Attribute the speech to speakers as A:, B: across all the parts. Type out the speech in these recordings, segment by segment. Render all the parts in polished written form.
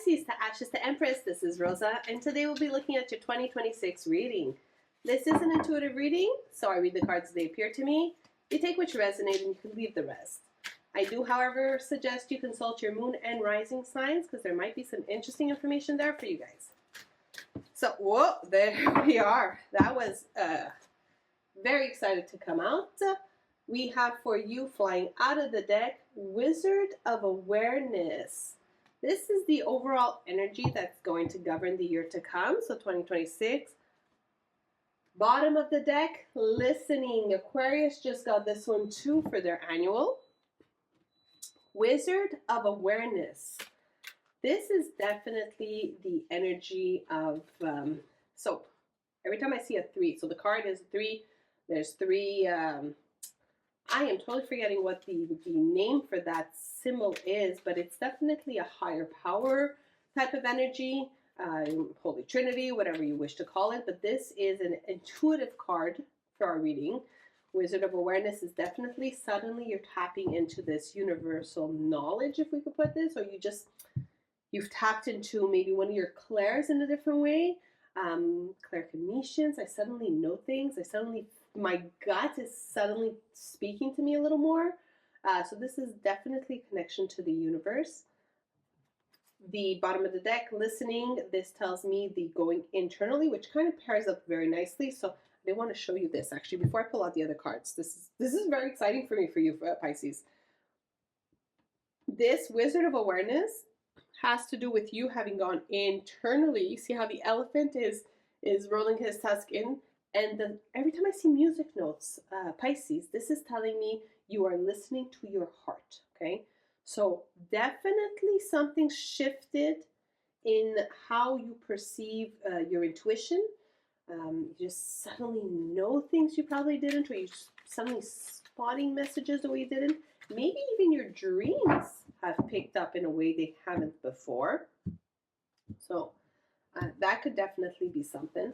A: Pisces to Ashes to Empress. This is Rosa, and today we'll be looking at your 2026 reading. This is an intuitive reading, so I read the cards as they appear to me. You take which resonate and you can leave the rest. I do, however, suggest you consult your moon and rising signs because there might be some interesting information there for you guys. So, whoa, there we are. That was very excited to come out. We have for you, flying out of the deck, Wizard of Awareness. This is the overall energy that's going to govern the year to come, so 2026. Bottom of the deck, listening. Aquarius just got this one too for their annual. Wizard of Awareness. This is definitely the energy of, so every time I see a 3, so the card is 3, there's 3, I am totally forgetting what the name for that symbol is, but it's definitely a higher power type of energy, Holy Trinity, whatever you wish to call it. But this is an intuitive card for our reading. Wizard of Awareness is definitely suddenly you're tapping into this universal knowledge, if we could put this, or you've tapped into maybe one of your clairs in a different way. Claircognitians, I suddenly know things. My gut is suddenly speaking to me a little more. So this is definitely a connection to the universe. The bottom of the deck, listening, this tells me the going internally, which kind of pairs up very nicely. So I want to show you this actually before I pull out the other cards. This is very exciting for me, for you, Pisces. This Wizard of Awareness has to do with you having gone internally. You see how the elephant is rolling his tusk in? And every time I see music notes, Pisces, this is telling me you are listening to your heart, okay? So definitely something shifted in how you perceive your intuition. You just suddenly know things you probably didn't, or you suddenly spotting messages the way you didn't. Maybe even your dreams have picked up in a way they haven't before. So that could definitely be something.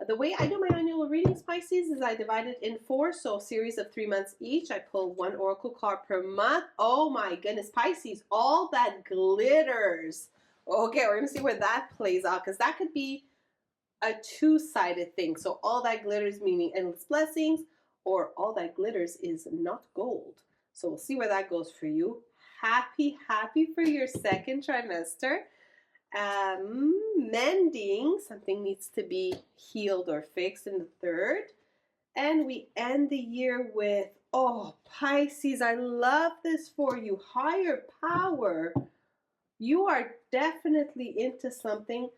A: The way I do my annual readings, Pisces, is I divide it in 4, so a series of 3 months each. I pull 1 oracle card per month. Oh my goodness, Pisces, all that glitters. Okay, we're going to see where that plays out, because that could be a two-sided thing. So all that glitters meaning endless blessings, or all that glitters is not gold. So we'll see where that goes for you. Happy for your second trimester. Mending, something needs to be healed or fixed in the 3rd. And we end the year with, oh, Pisces, I love this for you. Higher power. You are definitely into something.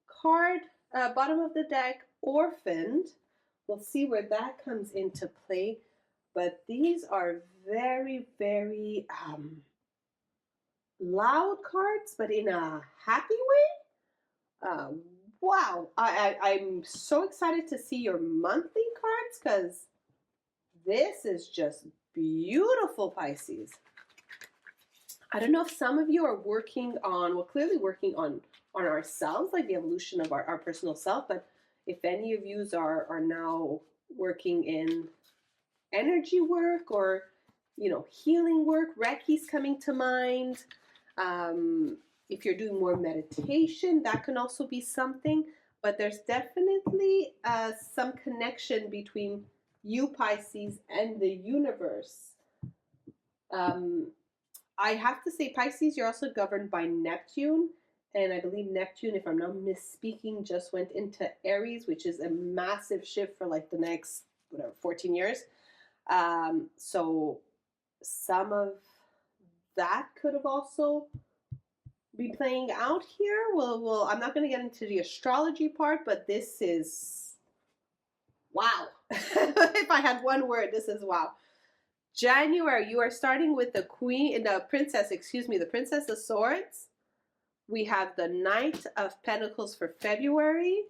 A: Card, bottom of the deck, orphaned. We'll see where that comes into play. But these are very, very loud cards, but in a happy way. Wow, I'm so excited to see your monthly cards, because this is just beautiful, Pisces. I don't know if some of you are working on, well, clearly working on ourselves, like the evolution of our personal self, but if any of you are now working in energy work or, healing work, Reiki's coming to mind. If you're doing more meditation, that can also be something. But there's definitely some connection between you, Pisces, and the universe. I have to say, Pisces, you're also governed by Neptune. And I believe Neptune, if I'm not misspeaking, just went into Aries, which is a massive shift for like the next, 14 years. So some of that could have also be playing out here. Well, I'm not going to get into the astrology part, but this is wow. If I had one word, this is wow. January, you are starting with the Princess of Swords. We have the Knight of Pentacles for February,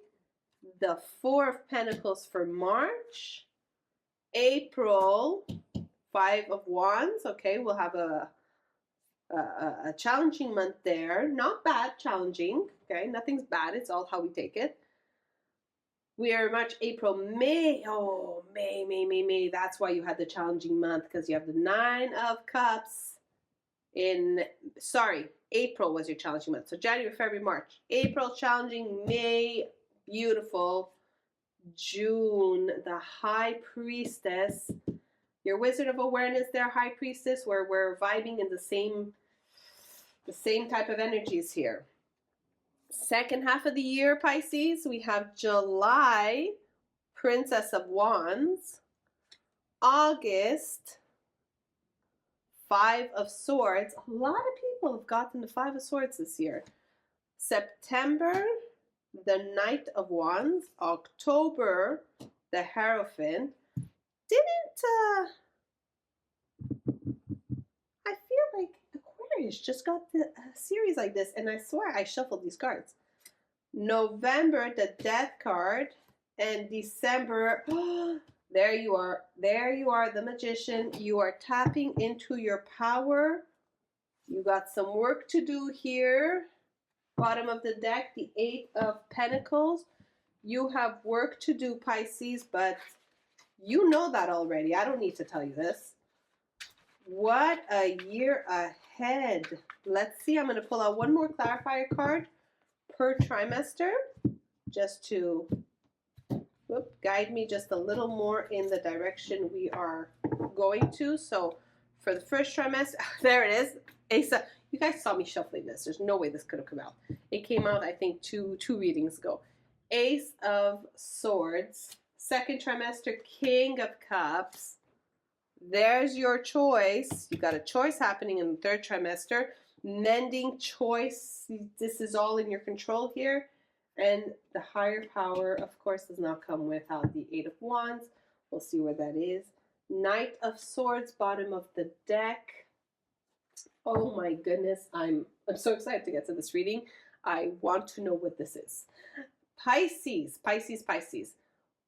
A: the 4 of Pentacles for March, April, 5 of Wands. Okay, we'll have a challenging month there. Not bad, challenging. Okay, nothing's bad. It's all how we take it. We are March, April, May. Oh, May. That's why you had the challenging month, because you have the 9 of Cups, April was your challenging month. So January, February, March. April, challenging. May, beautiful. June, the High Priestess. Your Wizard of Awareness there, High Priestess, where we're vibing in the same type of energies here. Second half of the year, Pisces, we have July, Princess of Wands. August, Five of Swords. A lot of people have gotten the Five of Swords this year. September, the Knight of Wands. October, the Hierophant. I feel like Aquarius just got a series like this, and I swear I shuffled these cards. November, the Death card, and December, there you are, the Magician. You are tapping into your power. You got some work to do here. Bottom of the deck, the Eight of Pentacles. You have work to do, Pisces, but you know that already. I don't need to tell you this. What a year ahead. Let's see. I'm going to pull out one more clarifier card per trimester just to guide me just a little more in the direction we are going to. So for the first trimester, there it is. Ace of, you guys saw me shuffling this. There's no way this could have come out. It came out, I think, two readings ago. Ace of Swords. Second trimester, King of Cups. There's your choice. You got a choice happening in the third trimester. Mending choice. This is all in your control here. And the higher power, of course, does not come without the Eight of Wands. We'll see where that is. Knight of Swords, bottom of the deck. Oh my goodness, I'm so excited to get to this reading. I want to know what this is. Pisces, Pisces, Pisces.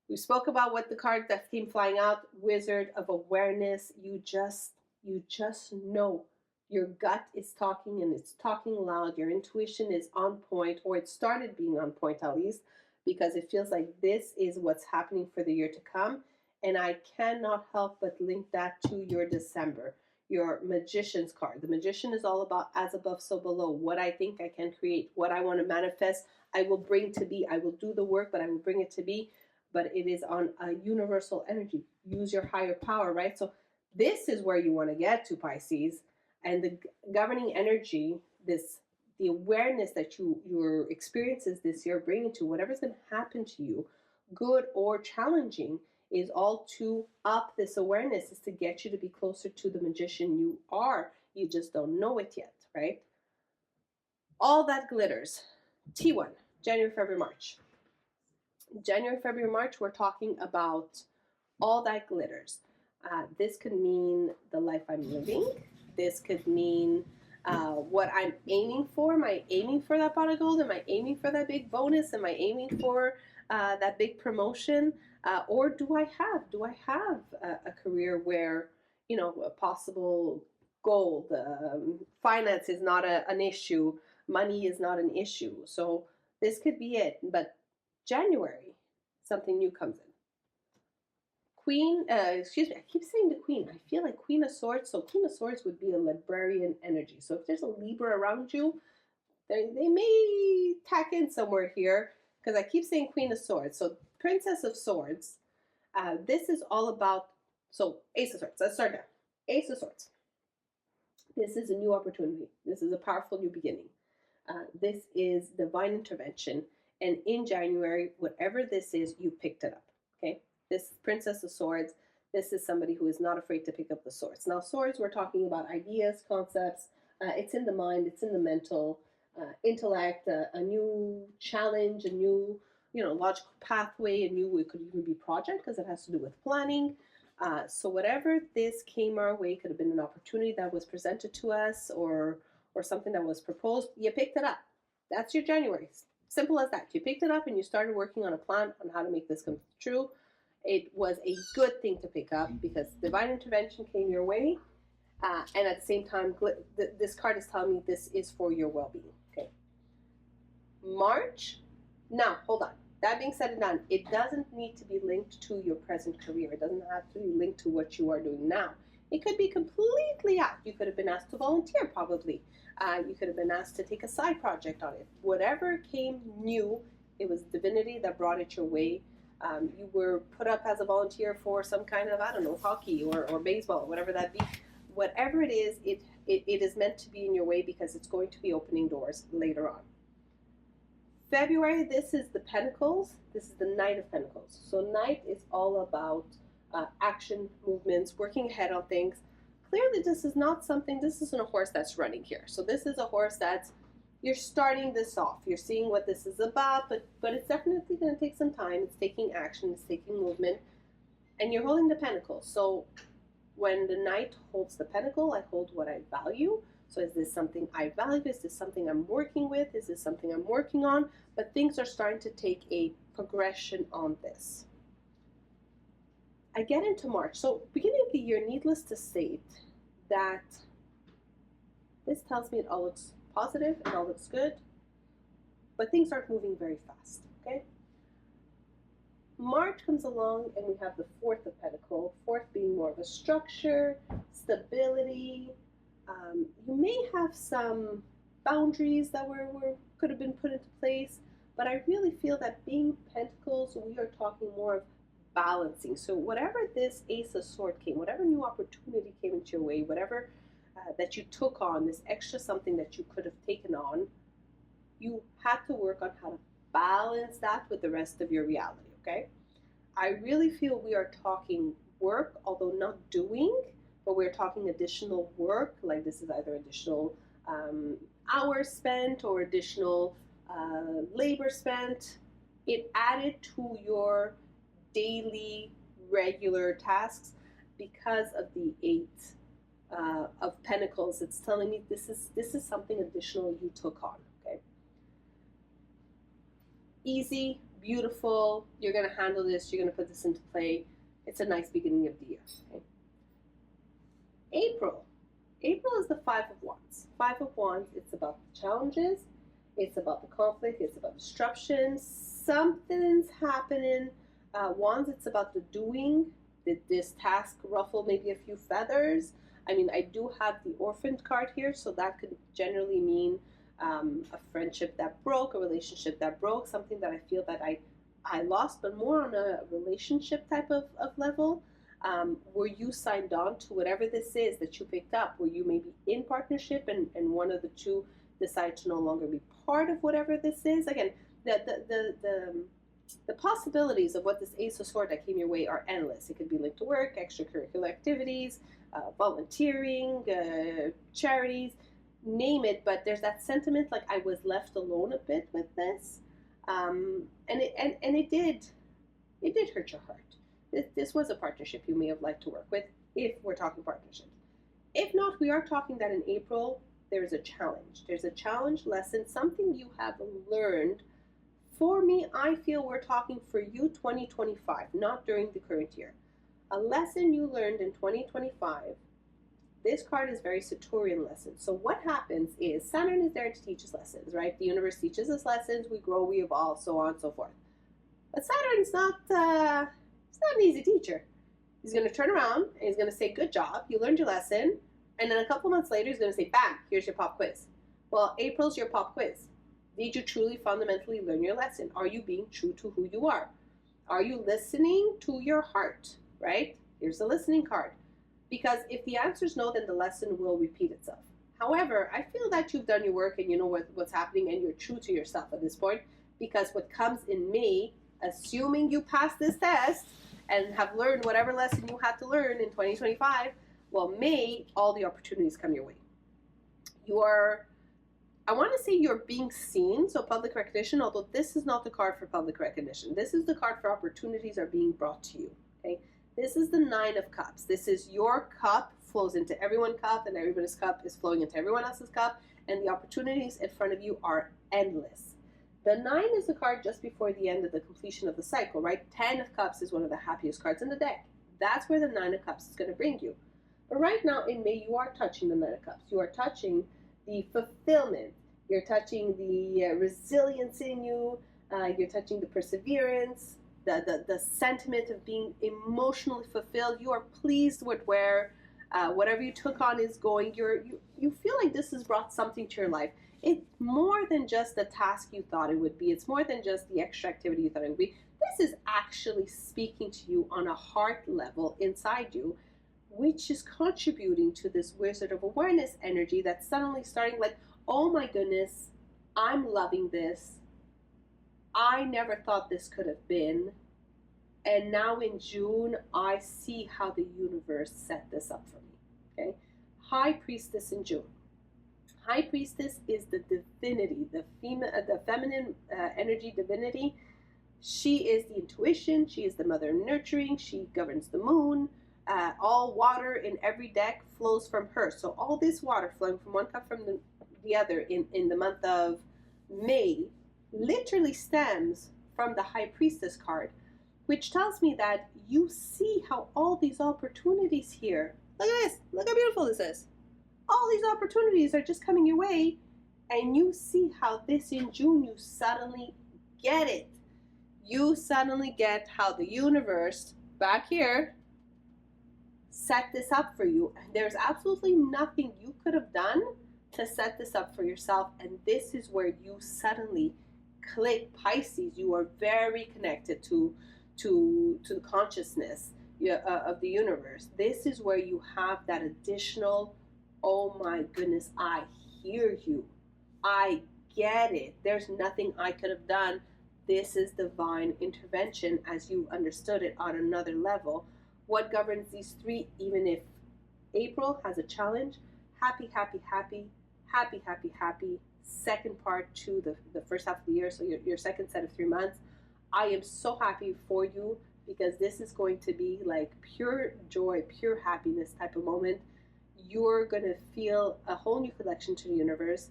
A: We spoke about what the card that came flying out, Wizard of Awareness. You just know. Your gut is talking, and it's talking loud. Your intuition is on point, or it started being on point at least, because it feels like this is what's happening for the year to come. And I cannot help but link that to your December, your Magician's card. The Magician is all about as above, so below. What I think I can create, what I want to manifest, I will bring to be. I will do the work, but I will bring it to be. But it is on a universal energy. Use your higher power, right? So this is where you want to get to, Pisces. And the governing energy, the awareness that your experiences this year bringing to whatever's going to happen to you, good or challenging, is all to up this awareness, is to get you to be closer to the Magician you are. You just don't know it yet, right? All that glitters. T1, January, February, March. January, February, March, we're talking about all that glitters. This could mean the life I'm living. This could mean what I'm aiming for. Am I aiming for that pot of gold? Am I aiming for that big bonus? Am I aiming for that big promotion? Or do I have a career where, you know, a possible gold, finance is not an issue, money is not an issue. So this could be it. But January, something new comes in. Queen, excuse me, I keep saying the Queen. I feel like Queen of Swords. So Queen of Swords would be a librarian energy. So if there's a Libra around you, they may tack in somewhere here, because I keep saying Queen of Swords. So Princess of Swords, this is all about, so Ace of Swords, let's start there. Ace of Swords. This is a new opportunity. This is a powerful new beginning. This is divine intervention. And in January, whatever this is, you picked it up, okay? This Princess of Swords, this is somebody who is not afraid to pick up the swords. Now, swords, we're talking about ideas, concepts. It's in the mind, it's in the mental intellect, a new challenge, a new, you know, logical pathway, a new, it could even be project because it has to do with planning. So whatever this came our way, could have been an opportunity that was presented to us, or something that was proposed. You picked it up. That's your January. Simple as that. You picked it up and you started working on a plan on how to make this come true. It was a good thing to pick up because divine intervention came your way. And at the same time, this card is telling me this is for your well-being. Okay. March. Now, hold on. That being said and done, it doesn't need to be linked to your present career. It doesn't have to be linked to what you are doing now. It could be completely out. You could have been asked to volunteer, probably. You could have been asked to take a side project on it. Whatever came new, it was divinity that brought it your way. You were put up as a volunteer for some kind of, I don't know, hockey or baseball, whatever that be. Whatever it is, it is meant to be in your way because it's going to be opening doors later on. February, this is the Pentacles. This is the Knight of Pentacles. So Knight is all about action, movements, working ahead on things. Clearly, this is not something, this isn't a horse that's running here. So this is a horse that's, you're starting this off. You're seeing what this is about, but it's definitely going to take some time. It's taking action, it's taking movement, and you're holding the Pentacles. So when the Knight holds the Pentacle, I hold what I value. So is this something I value? Is this something I'm working with? Is this something I'm working on? But things are starting to take a progression on this. I get into March. So beginning of the year, needless to state that this tells me it all looks positive, it all looks good, but things aren't moving very fast, okay? March comes along and we have the Fourth of Pentacles, fourth being more of a structure, stability. You may have some boundaries that could have been put into place, but I really feel that being Pentacles, we are talking more of balancing. So whatever this Ace of Swords came, whatever new opportunity came into your way, whatever that you took on, this extra something that you could have taken on, you had to work on how to balance that with the rest of your reality, okay? I really feel we are talking work, although not doing, but we're talking additional work, like this is either additional hours spent or additional labor spent. It added to your daily regular tasks because of the Eight of Pentacles. It's telling me this is something additional you took on, okay? Easy, beautiful, you're going to handle this, you're going to put this into play. It's a nice beginning of the year, okay? April is the Five of Wands. Five of Wands, it's about the challenges, it's about the conflict, it's about disruptions, something's happening. Wands, it's about the doing. Did this task ruffle maybe a few feathers? I mean, I do have the Orphaned card here, so that could generally mean a friendship that broke, a relationship that broke, something that I feel that I lost, but more on a relationship type of level. Were you signed on to whatever this is that you picked up? Were you maybe in partnership and one of the two decided to no longer be part of whatever this is? Again, the possibilities of what this Ace of Swords that came your way are endless. It could be linked to work, extracurricular activities, volunteering, charities, name it. But there's that sentiment like I was left alone a bit with this, and it did hurt your heart. This was a partnership you may have liked to work with, if we're talking partnerships. If not, we are talking that in April there's a challenge. There's a challenge lesson, something you have learned. For me, I feel we're talking for you 2025, not during the current year. A lesson you learned in 2025. This card is very Saturnian lesson. So what happens is Saturn is there to teach us lessons, right? The universe teaches us lessons, we grow, we evolve, so on and so forth. But Saturn's not an easy teacher. He's going to turn around and he's going to say, good job, you learned your lesson. And then a couple months later, he's going to say, bam, here's your pop quiz. Well, April's your pop quiz. Did you truly fundamentally learn your lesson? Are you being true to who you are? Are you listening to your heart, right? Here's the listening card. Because if the answer is no, then the lesson will repeat itself. However, I feel that you've done your work and you know what's happening and you're true to yourself at this point, because what comes in May, assuming you pass this test and have learned whatever lesson you had to learn in 2025, well, May, all the opportunities come your way. I want to say you're being seen, so public recognition, although this is not the card for public recognition. This is the card for opportunities are being brought to you, okay? This is the Nine of Cups. This is your cup flows into everyone's cup, and everybody's cup is flowing into everyone else's cup, and the opportunities in front of you are endless. The Nine is the card just before the end of the completion of the cycle, right? 10 of Cups is one of the happiest cards in the deck. That's where the Nine of Cups is going to bring you. But right now in May, you are touching the Nine of Cups. You are touching the fulfillment. You're touching the resilience in you. You're touching the perseverance, the sentiment of being emotionally fulfilled. You are pleased with where Whatever you took on is going. You feel like this has brought something to your life. It's more than just the task you thought it would be. It's more than just the extra activity you thought it would be. This is actually speaking to you on a heart level inside you, which is contributing to this Wizard of Awareness energy that's suddenly starting like, oh my goodness, I'm loving this. I never thought this could have been. And now in June, I see how the universe set this up for me. Okay? High Priestess in June. High Priestess is the divinity, the feminine energy divinity. She is the intuition. She is the mother nurturing. She governs the moon. All water in every deck flows from her. So all this water flowing from one cup from the other in the month of May literally stems from the High Priestess card, which tells me that you see how all these opportunities here, look at this, look how beautiful this is. All these opportunities are just coming your way, and you see how this in June, you suddenly get it. You suddenly get how the universe back here set this up for you. There's absolutely nothing you could have done to set this up for yourself, and this is where you suddenly click. Pisces, you are very connected to the consciousness of the universe. This is where you have that additional, oh my goodness, I hear you. I get it. There's nothing I could have done. This is divine intervention as you understood it on another level. What governs these three, even if April has a challenge, happy, happy, happy, happy, happy, happy, second part to the first half of the year, so your second set of 3 months. I am so happy for you because this is going to be like pure joy, pure happiness type of moment. You're going to feel a whole new connection to the universe,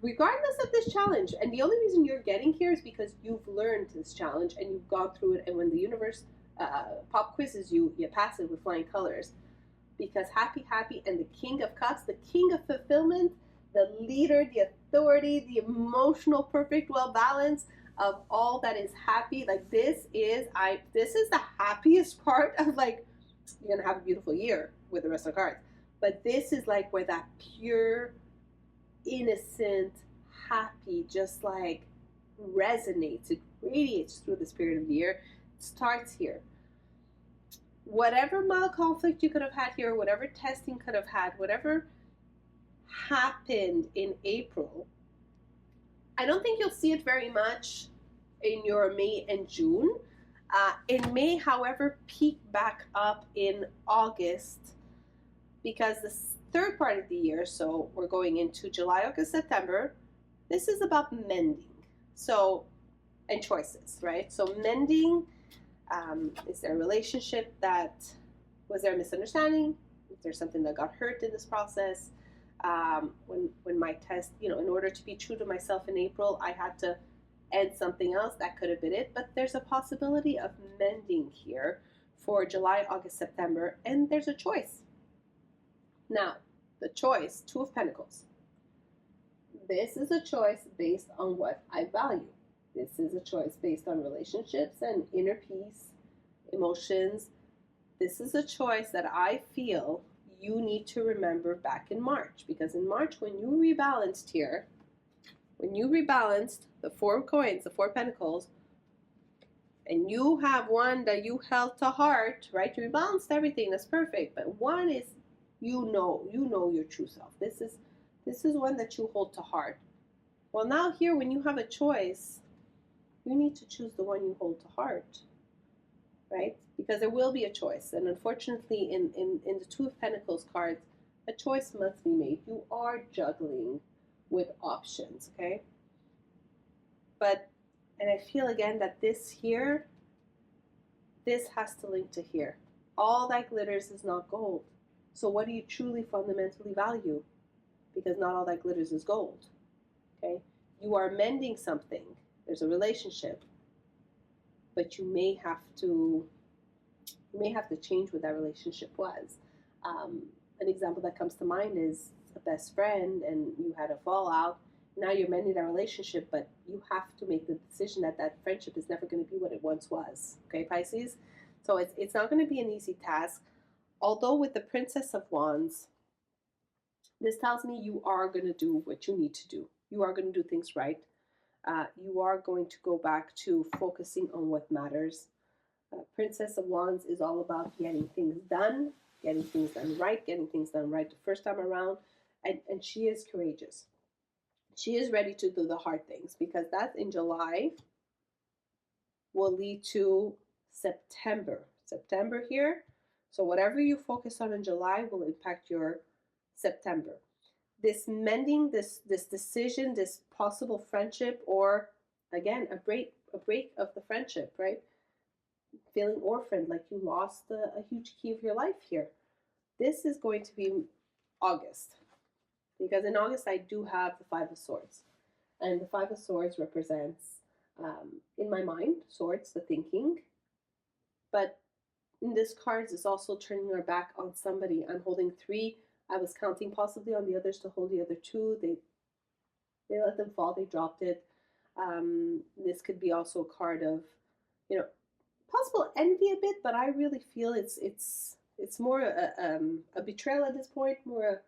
A: regardless of this challenge. And the only reason you're getting here is because you've learned this challenge and you've gone through it. And when the universe pop quizzes you, you pass it with flying colors. Because happy, happy, and the King of Cups, the King of Fulfillment, the leader, the authority, the emotional, perfect, well balanced of all that is happy. Like this is the happiest part of, like, you're gonna have a beautiful year with the rest of the cards. But this is like where that pure, innocent, happy, just like resonates. It radiates through this period of the year. It starts here. Whatever mild conflict you could have had here, whatever testing could have had, whatever happened in April, I don't think you'll see it very much in your May and June. It may, however, peak back up in August, because the third part of the year, so we're going into July, August, September, this is about mending. So, and choices, right? So mending, is there a relationship was there a misunderstanding? Is there something that got hurt in this process? When my test, in order to be true to myself in April, I had to end something else. That could have been it. But there's a possibility of mending here for July, August, September, and there's a choice. Now, the choice, Two of Pentacles. This is a choice based on what I value. This is a choice based on relationships and inner peace, emotions. This is a choice that I feel you need to remember back in March. Because in March, when you rebalanced here, when you rebalanced the Four of Coins, the Four of Pentacles, and you have one that you held to heart, right? You rebalanced everything, that's perfect. But one is, you know your true self. This is one that you hold to heart. Well, now here, when you have a choice, you need to choose the one you hold to heart, right? Because there will be a choice. And unfortunately, in the Two of Pentacles cards, a choice must be made. You are juggling with options, okay? And I feel again that this here, this has to link to here. All that glitters is not gold. So what do you truly fundamentally value? Because not all that glitters is gold, okay? You are mending something. There's a relationship, but you may have to change what that relationship was. An example that comes to mind is a best friend, and you had a fallout. Now you're mending that relationship, but you have to make the decision that that friendship is never going to be what it once was. Okay, Pisces? So it's not going to be an easy task. Although with the Princess of Wands, this tells me you are going to do what you need to do. You are going to do things right. You are going to go back to focusing on what matters. Princess of Wands is all about getting things done right, getting things done right the first time around. And she is courageous. She is ready to do the hard things because that in July will lead to September. September here. So whatever you focus on in July will impact your September. This mending, this decision, this possible friendship, or again a break of the friendship, right? Feeling orphaned, like you lost a huge key of your life here. This is going to be August, because in August I do have the Five of Swords, and the Five of Swords represents, in my mind, swords, the thinking, but in this cards is also turning our back on somebody. I'm holding three. I was counting possibly on the others to hold the other two. They let them fall. They dropped it. This could be also a card of, you know, possible envy a bit, but I really feel it's more a betrayal at this point, more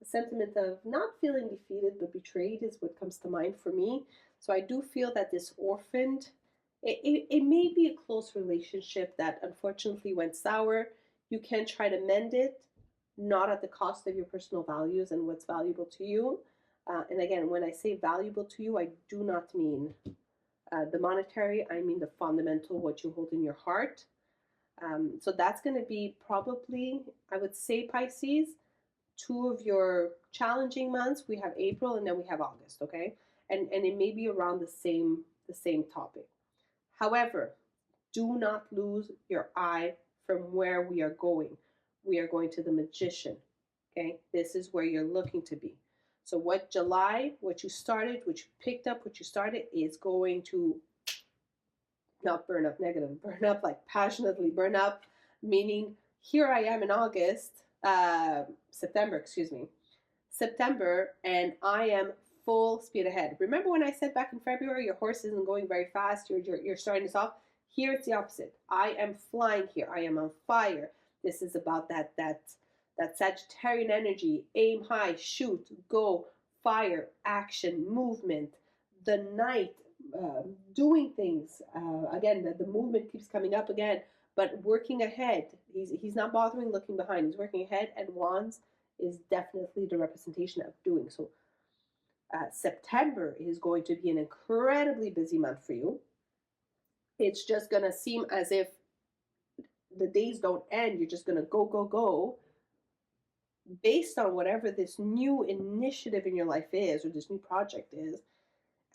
A: a sentiment of not feeling defeated but betrayed is what comes to mind for me. So I do feel that this orphaned, it may be a close relationship that unfortunately went sour. You can try to mend it, not at the cost of your personal values and what's valuable to you. And again, when I say valuable to you, I do not mean the monetary, I mean the fundamental, what you hold in your heart. So that's going to be probably, I would say, Pisces, two of your challenging months. We have April and then we have August, okay? And it may be around the same topic. However, do not lose your eye from where we are going. We are going to the Magician, okay? This is where you're looking to be. So what July, what you started, what you picked up, what you started is going to not burn up negative, burn up like passionately burn up, meaning here I am in September, excuse me, September, and I am full speed ahead. Remember when I said back in February, your horse isn't going very fast, you're starting this off? Here it's the opposite. I am flying here. I am on fire. This is about that Sagittarian energy. Aim high, shoot, go, fire, action, movement. The night, doing things. Again, the movement keeps coming up again, but working ahead. He's not bothering looking behind. He's working ahead, and Wands is definitely the representation of doing. So September is going to be an incredibly busy month for you. It's just going to seem as if the days don't end. You're just going to go, go, go based on whatever this new initiative in your life is or this new project is.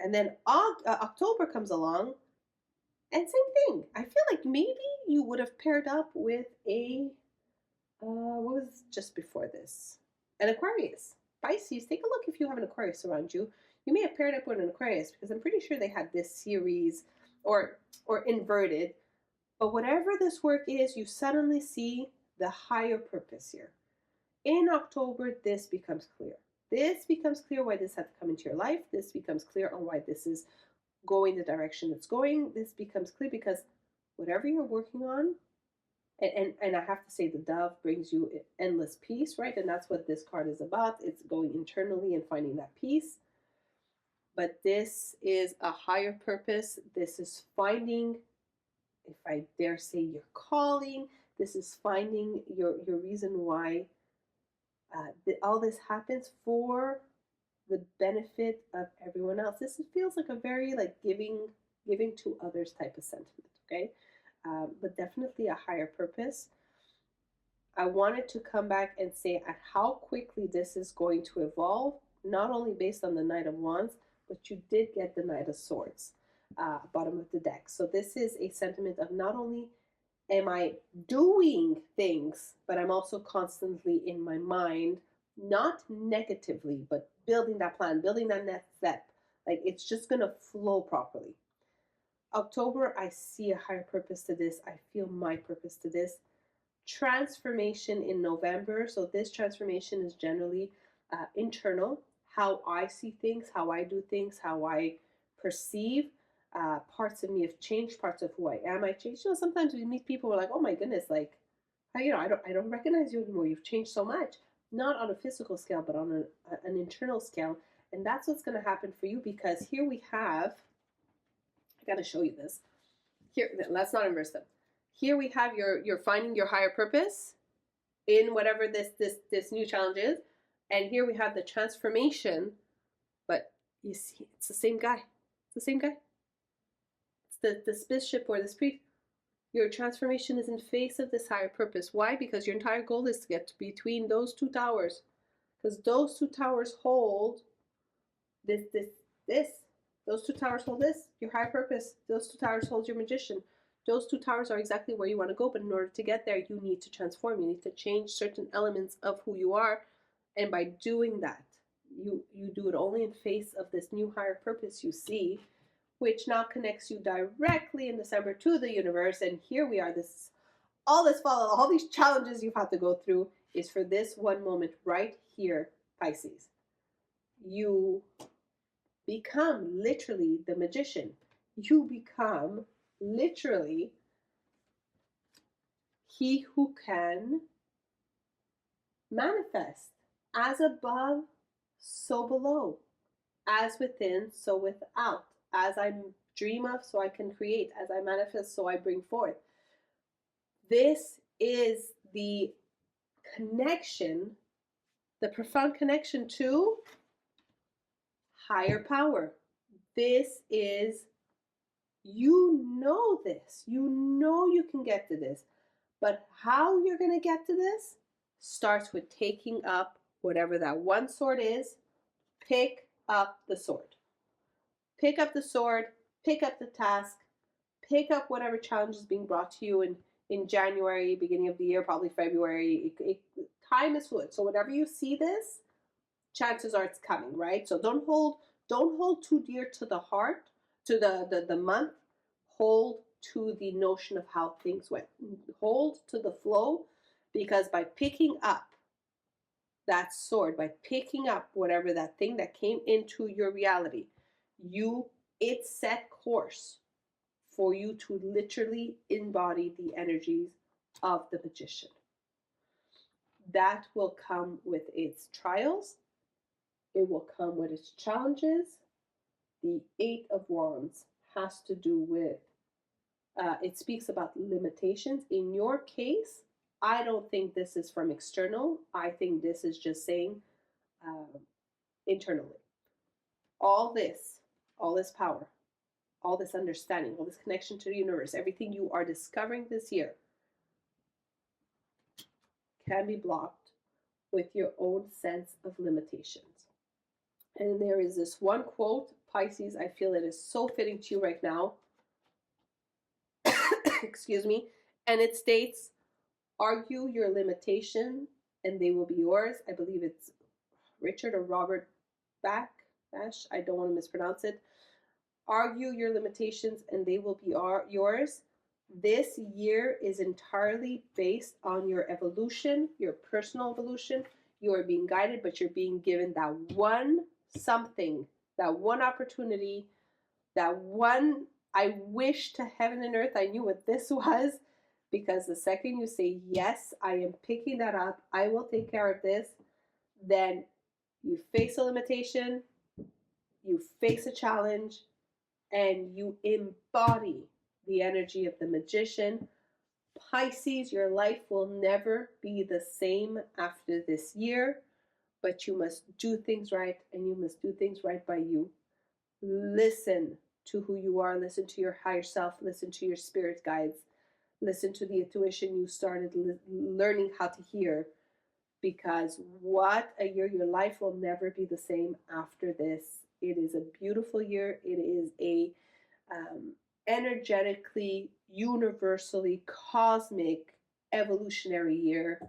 A: And then October comes along and same thing. I feel like maybe you would have paired up with what was just before this? An Aquarius. Pisces, take a look if you have an Aquarius around you. You may have paired up with an Aquarius because I'm pretty sure they had this series or inverted. But whatever this work is, you suddenly see the higher purpose here. In October, this becomes clear. This becomes clear why this had to come into your life. This becomes clear on why this is going the direction it's going. This becomes clear because whatever you're working on, and I have to say the dove brings you endless peace, right? And that's what this card is about. It's going internally and finding that peace. But this is a higher purpose. This is finding, if I dare say, your calling. This is finding your reason why all this happens for the benefit of everyone else. This feels like a very like giving to others type of sentiment, okay? But definitely a higher purpose. I wanted to come back and say at how quickly this is going to evolve, not only based on the Knight of Wands, but you did get the Knight of Swords, bottom of the deck. So this is a sentiment of not only am I doing things, but I'm also constantly in my mind, not negatively, but building that plan, building that next step. Like it's just going to flow properly. October, I see a higher purpose to this. I feel my purpose to this. Transformation in November. So this transformation is generally internal. How I see things, how I do things, how I perceive. Parts of me have changed. Parts of who I am I changed. You know, sometimes we meet people, we're like, oh my goodness, like I don't recognize you anymore. You've changed so much, not on a physical scale, but on an internal scale. And that's what's going to happen for you, because here we have, I got to show you this. Here, let's not inverse them. Here we have you're finding your higher purpose in whatever this new challenge is. And here we have the transformation, but you see, it's the same guy. It's the same guy. It's the bishop or this priest. Your transformation is in face of this higher purpose. Why? Because your entire goal is to get between those two towers. Because those two towers hold this. Those two towers hold this, your higher purpose. Those two towers hold your magician. Those two towers are exactly where you want to go, but in order to get there, you need to transform. You need to change certain elements of who you are. And by doing that, you do it only in face of this new higher purpose you see, which now connects you directly in December to the universe. And here we are, all these challenges you've had to go through is for this one moment right here, Pisces. You become literally the magician. You become literally he who can manifest. As above, so below. As within, so without. As I dream of, so I can create. As I manifest, so I bring forth. This is the connection, the profound connection to higher power. This is, you know this. You know you can get to this. But how you're going to get to this starts with taking up whatever that one sword is. Pick up the sword. Pick up the sword. Pick up the task. Pick up whatever challenge is being brought to you in January, beginning of the year, probably February. Time is fluid. So whenever you see this, chances are it's coming, right? So don't hold too dear to the heart, to the month. Hold to the notion of how things went. Hold to the flow, because by picking up that sword, by picking up whatever that thing that came into your reality, it set course for you to literally embody the energies of the magician. That will come with its trials. It will come with its challenges. The Eight of Wands has to do with, it speaks about limitations. In your case, I don't think this is from external. I think this is just saying internally. All this power, all this understanding, all this connection to the universe, everything you are discovering this year can be blocked with your own sense of limitations. And there is this one quote, Pisces, I feel it is so fitting to you right now. Excuse me. And it states, argue your limitation and they will be yours. I believe it's Richard or Robert Bash. I don't want to mispronounce it. Argue your limitations and they will be yours. This year is entirely based on your evolution, your personal evolution. You are being guided, but you're being given that one something, that one opportunity, that one, I wish to heaven and earth I knew what this was, because the second you say, yes, I am picking that up, I will take care of this, then you face a limitation, you face a challenge, and you embody the energy of the magician. Pisces, your life will never be the same after this year, but you must do things right, and you must do things right by you. Listen to who you are, listen to your higher self, listen to your spirit guides, listen to the intuition you started learning how to hear, because what a year. Your life will never be the same after this. It is a beautiful year. It is a energetically, universally, cosmic, evolutionary year.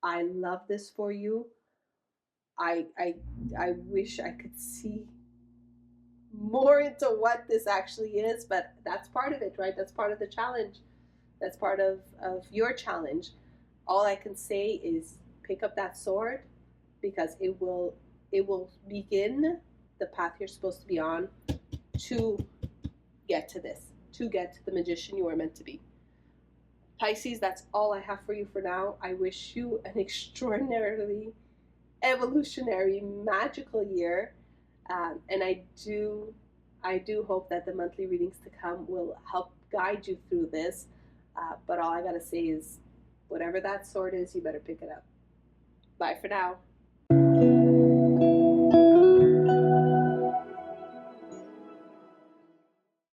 A: I love this for you. I wish I could see more into what this actually is, but that's part of it, right? That's part of the challenge. That's part of your challenge. All I can say is pick up that sword, because it will begin the path you're supposed to be on to get to this, to get to the magician you are meant to be. Pisces, that's all I have for you for now. I wish you an extraordinarily evolutionary, magical year, and I do hope that the monthly readings to come will help guide you through this. But all I gotta say is, whatever that sword is, you better pick it up. Bye for now.